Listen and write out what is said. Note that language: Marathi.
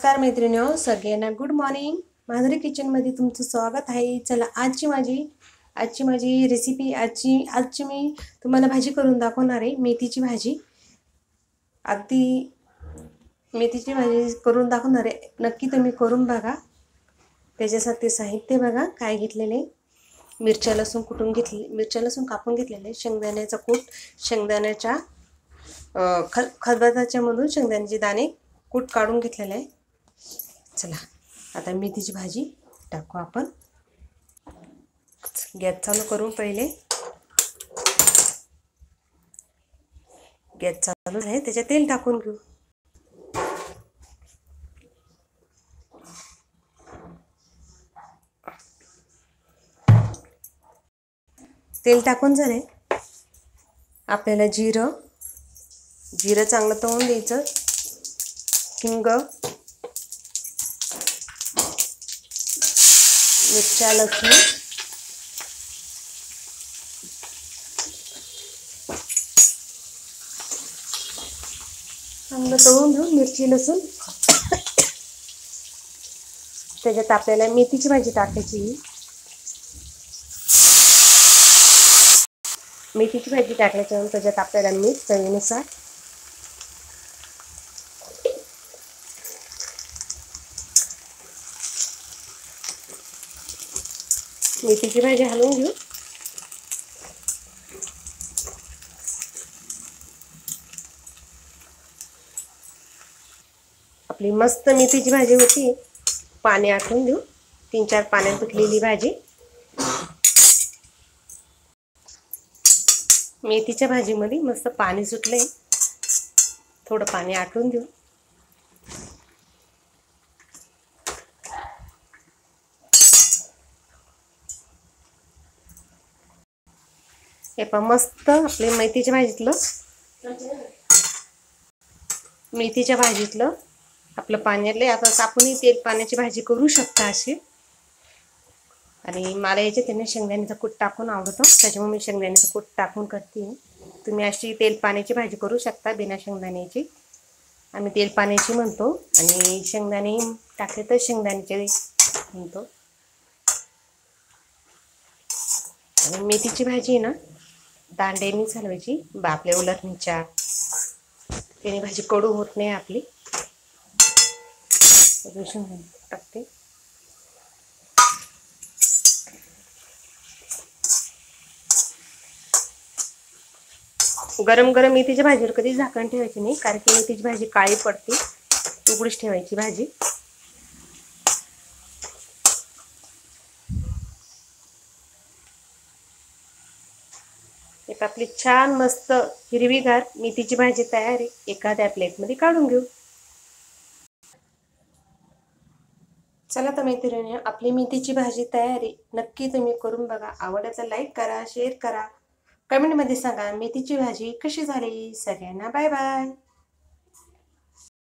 नमस्कार मैत्रिणींनो, सगळ्यांना गुड मॉर्निंग. माधुरी किचनमध्ये तुमचं स्वागत आहे. चला आजची माझी रेसिपी आजची मी तुम्हाला भाजी करून दाखवणार आहे. मेथीची भाजी. अगदी मेथीची भाजी करून दाखवणार आहे. नक्की तुम्ही करून बघा. त्याच्यासाठी साहित्य बघा काय घेतलेले. मिरच्या लसूण कापून घेतलेले, शेंगदाण्याचा कूट, शेंगदाण्याच्या खलबत्त्याच्या मधून शेंगदाण्याचे दाणे कूट काढून घेतलेले आहे. चला आता मेथीची भाजी टाकू आपण. गॅस चालू करून पहिले गॅस चालू आहे, त्याच्यात तेल टाकून घेऊ. तेल टाकून झाले, आपल्याला जिरं चांगलं तळून द्यायचं. हिंग, मिरच्या लसूण, चांगलं तळून घेऊ. मिरची लसूण, त्याच्यात आपल्याला मेथीची भाजी टाकायची. मेथीची भाजी टाकल्याच्यानंतर त्याच्यात आपल्याला मीठ चवीनुसार, मेथीची भाजी हलवून घेऊ. आपली मस्त मेथीची भाजी होती. पाणी आटून देऊ. 3-4 पाण्यात पिकलेली भाजी. मेथीच्या भाजीमध्ये मस्त पाणी सुटलंय, थोडं पाणी आटून देऊ. हे पण मस्त आपले मेथीच्या भाजीतलं आपलं पाण्यातले. आता आपणही तेल पाण्याची भाजी करू शकता अशी. आणि मला याच्यात त्यांनी शेंगदाण्याचा कूट टाकून आवडतो, त्याच्यामुळे मी शेंगदाण्याचा कूट टाकून करते. तुम्ही अशी तेल पाण्याची भाजी करू शकता बिना शेंगदाण्याची. आम्ही तेल पाण्याची म्हणतो, आणि शेंगदाणे टाकले तर शेंगदाण्याचे म्हणतो. आणि मेथीची भाजी ना दांड्यानी चालवायची, आपल्या उलटणीच्या. त्याने भाजी कडू होत नाही आपली. टाकते. गरम मेथीच्या भाजीवर कधी झाकण ठेवायची नाही, कारण की मेथीची भाजी काळी पडते. उघडीच ठेवायची भाजी. एक आपली छान मस्त हिरवीगार मेथीची भाजी तयार आहे. एखाद्या प्लेटमध्ये काढून घेऊ. चला तर मैत्रिणी, आपली मेथीची भाजी तयार आहे. नक्की तुम्ही करून बघा. आवडलं तर लाईक करा, शेअर करा, कमेंटमध्ये सांगा मेथीची भाजी कशी झाली. सगळ्यांना बाय बाय.